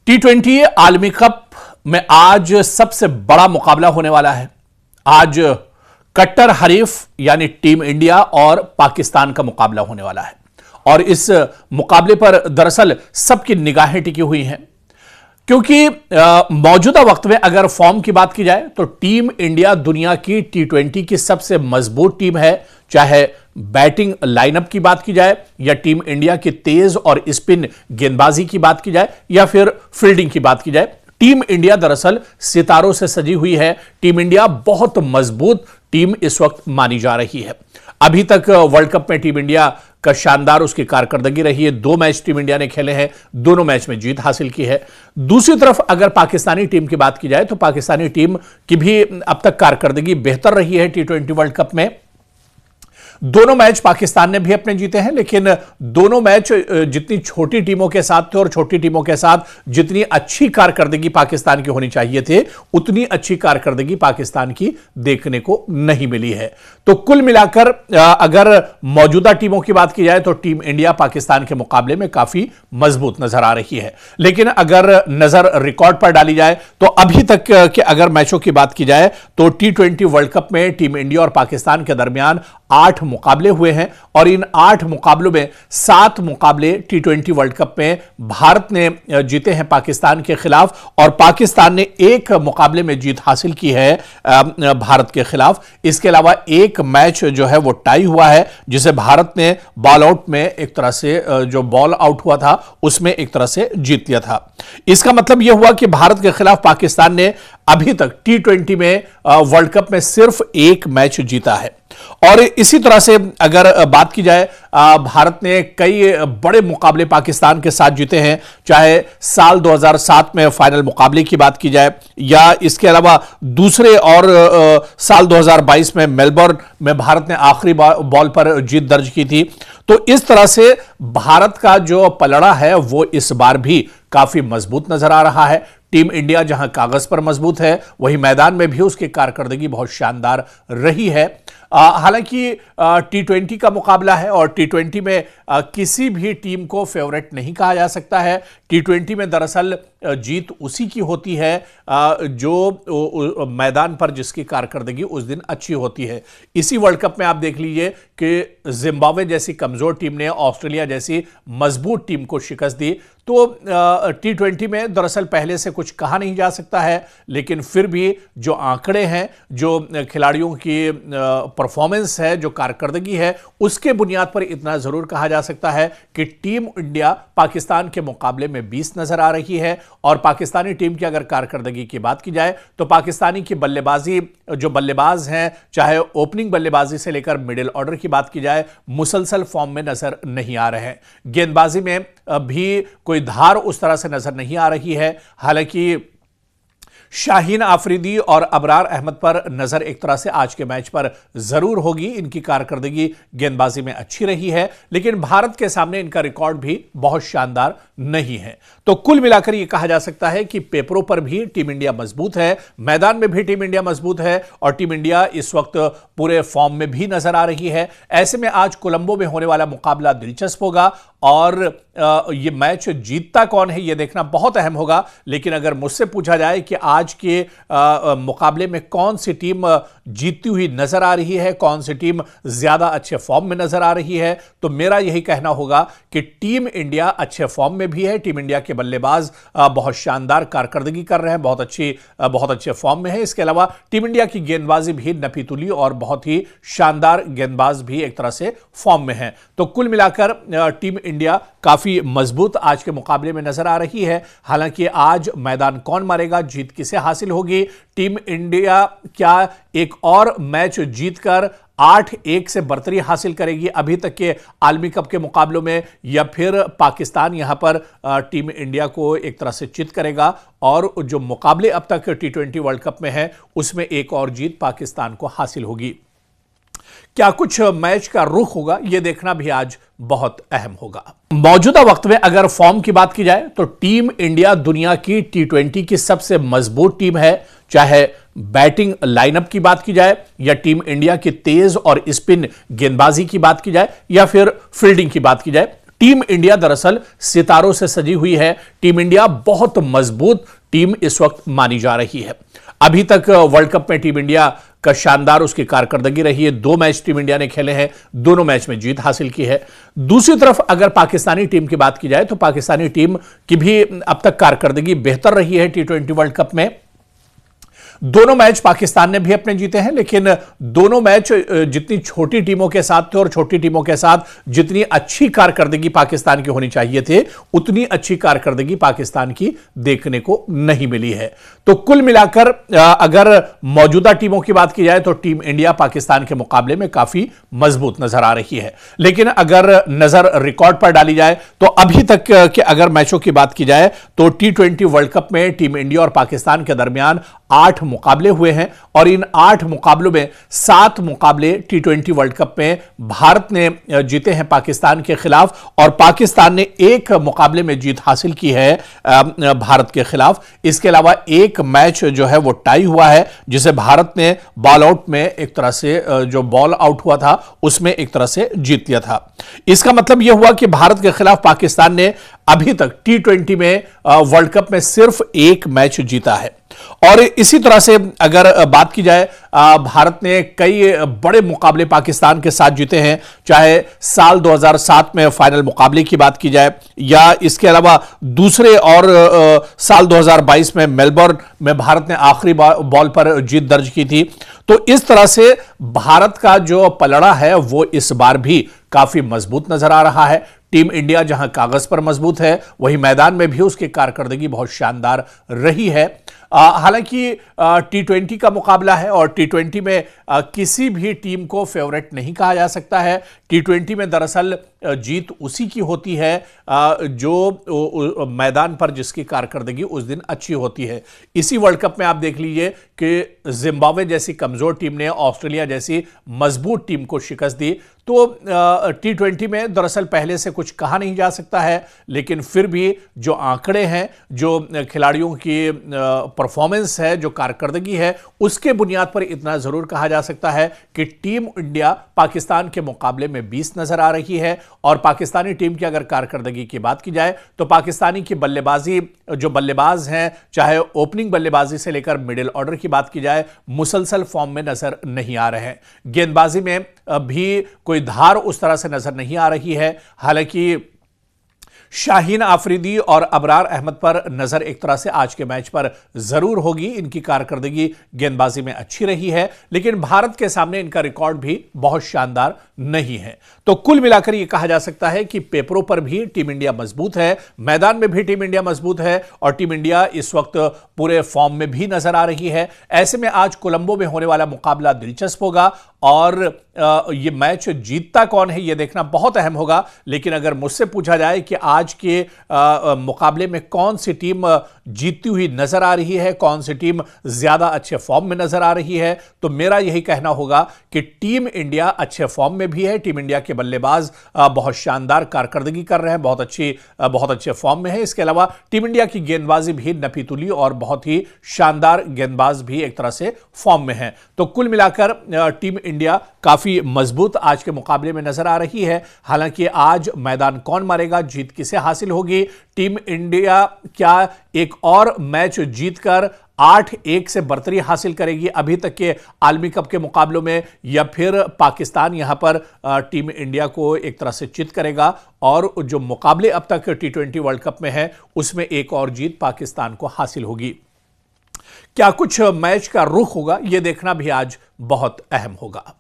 T20 आलमी cup में आज सबसे बड़ा मुकाबला होने वाला है। आज कट्टर हरीफ यानी टीम इंडिया और पाकिस्तान का मुकाबला होने वाला है और इस मुकाबले पर दरअसल सबकी निगाहें टिकी हुई हैं, क्योंकि मौजूदा वक्त में अगर फॉर्म की बात की जाए तो टीम इंडिया दुनिया की T20 की सबसे मजबूत टीम है। चाहे बैटिंग लाइनअप की बात की जाए या टीम इंडिया की तेज और स्पिन गेंदबाजी की बात की जाए या फिर फील्डिंग की बात की जाए, टीम इंडिया दरअसल सितारों से सजी हुई है। टीम इंडिया बहुत मजबूत टीम इस वक्त मानी जा रही है। अभी तक वर्ल्ड कप में टीम इंडिया का शानदार उसकी कारकर्दगी रही है। 2 मैच टीम इंडिया ने खेले हैं, दोनों मैच में जीत हासिल की है। दूसरी तरफ अगर पाकिस्तानी टीम की बात की जाए तो पाकिस्तानी टीम की भी अब तक कारकर्दगी बेहतर रही है। T20 वर्ल्ड कप में दोनों मैच पाकिस्तान ने भी अपने जीते हैं, लेकिन दोनों मैच जितनी छोटी टीमों के साथ थे और छोटी टीमों के साथ जितनी अच्छी कारकर्दगी पाकिस्तान की होनी चाहिए थे, उतनी अच्छी कारकर्दगी पाकिस्तान की देखने को नहीं मिली है। तो कुल मिलाकर अगर मौजूदा टीमों की बात की जाए तो टीम इंडिया पाकिस्तान के मुकाबले में काफी मजबूत नजर आ रही है। लेकिन अगर नजर रिकॉर्ड पर डाली जाए तो अभी तक के अगर मैचों की बात की जाए तो T20 वर्ल्ड कप में टीम इंडिया और पाकिस्तान के दरमियान 8 मुकाबले हुए हैं और इन 8 मुकाबलों में 7 मुकाबले T20 वर्ल्ड कप में भारत ने जीते हैं पाकिस्तान के खिलाफ, और पाकिस्तान ने एक मुकाबले में जीत हासिल की है भारत के खिलाफ। इसके अलावा एक मैच जो है वो टाई हुआ है, जिसे भारत ने बॉल आउट में एक तरह से जो बॉल आउट हुआ था उसमें एक तरह से जीत लिया था। इसका मतलब यह हुआ कि भारत के खिलाफ पाकिस्तान ने अभी तक T20 में वर्ल्ड कप में सिर्फ एक मैच जीता है। और इसी तरह से अगर बात की जाए, भारत ने कई बड़े मुकाबले पाकिस्तान के साथ जीते हैं, चाहे साल 2007 में फाइनल मुकाबले की बात की जाए या इसके अलावा दूसरे और साल 2022 में मेलबर्न में भारत ने आखिरी बॉल पर जीत दर्ज की थी। तो इस तरह से भारत का जो पलड़ा है वो इस बार भी काफी मजबूत नजर आ रहा है। टीम इंडिया जहां कागज पर मजबूत है, वहीं मैदान में भी उसकी कारकर्दगी बहुत शानदार रही है। हालांकि T20 का मुकाबला है और T20 में किसी भी टीम को फेवरेट नहीं कहा जा सकता है। T20 में दरअसल जीत उसी की होती है जो मैदान पर जिसकी कारकर्दगी उस दिन अच्छी होती है। इसी वर्ल्ड कप में आप देख लीजिए कि जिम्बाब्वे जैसी कमजोर टीम ने ऑस्ट्रेलिया जैसी मजबूत टीम को शिकस्त दी। तो T20 में दरअसल पहले से कुछ कहा नहीं जा सकता है, लेकिन फिर भी जो आंकड़े हैं, जो खिलाड़ियों की परफॉर्मेंस है, जो कारकर्दगी है, उसके बुनियाद पर इतना जरूर कहा जा सकता है कि टीम इंडिया पाकिस्तान के मुकाबले में 20 नजर आ रही है। और पाकिस्तानी टीम की अगर कारकर्दगी की बात की जाए तो पाकिस्तानी की बल्लेबाजी, जो बल्लेबाज हैं, चाहे ओपनिंग बल्लेबाजी से लेकर मिडिल ऑर्डर की बात की जाए, मुसलसल फॉर्म में नजर नहीं आ रहे हैं। गेंदबाजी में भी कोई धार उस तरह से नजर नहीं आ रही है। हालांकि शाहीन आफरीदी और अबरार अहमद पर नजर एक तरह से आज के मैच पर जरूर होगी। इनकी कारकर्दगी गेंदबाजी में अच्छी रही है, लेकिन भारत के सामने इनका रिकॉर्ड भी बहुत शानदार नहीं है। तो कुल मिलाकर यह कहा जा सकता है कि पेपरों पर भी टीम इंडिया मजबूत है, मैदान में भी टीम इंडिया मजबूत है और टीम इंडिया इस वक्त पूरे फॉर्म में भी नजर आ रही है। ऐसे में आज कोलंबो में होने वाला मुकाबला दिलचस्प होगा और यह मैच जीतता कौन है यह देखना बहुत अहम होगा। लेकिन अगर मुझसे पूछा जाए कि आज के मुकाबले में कौन सी टीम जीतती हुई नजर आ रही है, कौन सी टीम ज्यादा अच्छे फॉर्म में नजर आ रही है, तो मेरा यही कहना होगा कि टीम इंडिया अच्छे फॉर्म में भी है। टीम इंडिया के बल्लेबाज बहुत शानदार कारकर्दगी कर रहे हैं, बहुत अच्छे फॉर्म में है। इसके अलावा टीम इंडिया की गेंदबाजी भी नपीतुली और बहुत ही शानदार गेंदबाज भी एक तरह से फॉर्म में है। तो कुल मिलाकर टीम इंडिया काफी मजबूत आज के मुकाबले में नजर आ रही है। हालांकि आज मैदान कौन मारेगा, जीत किसे हासिल होगी, टीम इंडिया क्या एक और मैच जीतकर 8-1 से बढ़तरी हासिल करेगी अभी तक के आलमी कप के मुकाबलों में, या फिर पाकिस्तान यहां पर टीम इंडिया को एक तरह से चित करेगा और जो मुकाबले अब तक T20 वर्ल्ड कप में है उसमें एक और जीत पाकिस्तान को हासिल होगी। क्या कुछ मैच का रुख होगा यह देखना भी आज बहुत अहम होगा। मौजूदा वक्त में अगर फॉर्म की बात की जाए तो टीम इंडिया दुनिया की T20 की सबसे मजबूत टीम है। चाहे बैटिंग लाइनअप की बात की जाए या टीम इंडिया की तेज और स्पिन गेंदबाजी की बात की जाए या फिर फील्डिंग की बात की जाए, टीम इंडिया दरअसल सितारों से सजी हुई है। टीम इंडिया बहुत मजबूत टीम इस वक्त मानी जा रही है। अभी तक वर्ल्ड कप में टीम इंडिया का शानदार उसकी कारकर्दगी रही है। 2 मैच टीम इंडिया ने खेले हैं, दोनों मैच में जीत हासिल की है। दूसरी तरफ अगर पाकिस्तानी टीम की बात की जाए तो पाकिस्तानी टीम की भी अब तक कारकर्दगी बेहतर रही है T20 वर्ल्ड कप में। दोनों मैच पाकिस्तान ने भी अपने जीते हैं, लेकिन दोनों मैच जितनी छोटी टीमों के साथ थे और छोटी टीमों के साथ जितनी अच्छी कारकर्दगी पाकिस्तान की होनी चाहिए थे, उतनी अच्छी कारकर्दगी पाकिस्तान की देखने को नहीं मिली है। तो कुल मिलाकर अगर मौजूदा टीमों की बात की जाए तो टीम इंडिया पाकिस्तान के मुकाबले में काफी मजबूत नजर आ रही है। लेकिन अगर नजर रिकॉर्ड पर डाली जाए तो अभी तक के अगर मैचों की बात की जाए तो T20 वर्ल्ड कप में टीम इंडिया और पाकिस्तान के दरमियान 8 मुकाबले हुए हैं और इन 8 मुकाबलों में 7 मुकाबले T20 वर्ल्ड कप में भारत ने जीते हैं पाकिस्तान के खिलाफ, और पाकिस्तान ने एक मुकाबले में जीत हासिल की है भारत के खिलाफ। इसके अलावा एक मैच जो है वो टाई हुआ है, जिसे भारत ने बॉल आउट में एक तरह से जो बॉल आउट हुआ था उसमें एक तरह से जीत लिया था। इसका मतलब यह हुआ कि भारत के खिलाफ पाकिस्तान ने अभी तक T20 में वर्ल्ड कप में सिर्फ एक मैच जीता है। और इसी तरह से अगर बात की जाए, भारत ने कई बड़े मुकाबले पाकिस्तान के साथ जीते हैं, चाहे साल 2007 में फाइनल मुकाबले की बात की जाए या इसके अलावा दूसरे और साल 2022 में मेलबर्न में भारत ने आखिरी बॉल पर जीत दर्ज की थी। तो इस तरह से भारत का जो पलड़ा है वो इस बार भी काफी मजबूत नजर आ रहा है। टीम इंडिया जहां कागज पर मजबूत है, वहीं मैदान में भी उसकी कारकर्दगी बहुत शानदार रही है। हालांकि T20 का मुकाबला है और T20 में किसी भी टीम को फेवरेट नहीं कहा जा सकता है। T20 में दरअसल जीत उसी की होती है जो मैदान पर जिसकी कारकर्दगी उस दिन अच्छी होती है। इसी वर्ल्ड कप में आप देख लीजिए कि जिम्बाब्वे जैसी कमजोर टीम ने ऑस्ट्रेलिया जैसी मजबूत टीम को शिकस्त दी। तो T20 में दरअसल पहले से कुछ कहा नहीं जा सकता है, लेकिन फिर भी जो आंकड़े हैं, जो खिलाड़ियों की परफॉर्मेंस है, जो कारकर्दगी है, उसके बुनियाद पर इतना जरूर कहा जा सकता है कि टीम इंडिया पाकिस्तान के मुकाबले में 20 नजर आ रही है। और पाकिस्तानी टीम की अगर कारकर्दगी की बात की जाए तो पाकिस्तानी की बल्लेबाजी, जो बल्लेबाज हैं, चाहे ओपनिंग बल्लेबाजी से लेकर मिडिल ऑर्डर की बात की जाए, मुसलसल फॉर्म में नजर नहीं आ रहे हैं। गेंदबाजी में भी कोई धार उस तरह से नजर नहीं आ रही है। हालांकि शाहीन आफरीदी और अबरार अहमद पर नजर एक तरह से आज के मैच पर जरूर होगी। इनकी कारकर्दगी गेंदबाजी में अच्छी रही है, लेकिन भारत के सामने इनका रिकॉर्ड भी बहुत शानदार नहीं है। तो कुल मिलाकर यह कहा जा सकता है कि पेपरों पर भी टीम इंडिया मजबूत है, मैदान में भी टीम इंडिया मजबूत है और टीम इंडिया इस वक्त पूरे फॉर्म में भी नजर आ रही है। ऐसे में आज कोलंबो में होने वाला मुकाबला दिलचस्प होगा और यह मैच जीतता कौन है यह देखना बहुत अहम होगा। लेकिन अगर मुझसे पूछा जाए कि आज के मुकाबले में कौन सी टीम जीतती हुई नजर आ रही है, कौन सी टीम ज्यादा अच्छे फॉर्म में नजर आ रही है, तो मेरा यही कहना होगा कि टीम इंडिया अच्छे फॉर्म में भी है। टीम इंडिया के बल्लेबाज बहुत शानदार कारकर्दगी कर रहे हैं, बहुत अच्छे फॉर्म में है। इसके अलावा टीम इंडिया की गेंदबाजी भी नपीतुली और बहुत ही शानदार गेंदबाज भी एक तरह से फॉर्म में है। तो कुल मिलाकर टीम इंडिया काफी मजबूत आज के मुकाबले में नजर आ रही है। हालांकि आज मैदान कौन मारेगा, जीत किसे हासिल होगी, टीम इंडिया क्या एक और मैच जीतकर 8-1 से बढ़तरी हासिल करेगी अभी तक के आलमी कप के मुकाबलों में, या फिर पाकिस्तान यहां पर टीम इंडिया को एक तरह से चित करेगा और जो मुकाबले अब तक T20 वर्ल्ड कप में है उसमें एक और जीत पाकिस्तान को हासिल होगी। क्या कुछ मैच का रुख होगा, यह देखना भी आज बहुत अहम होगा।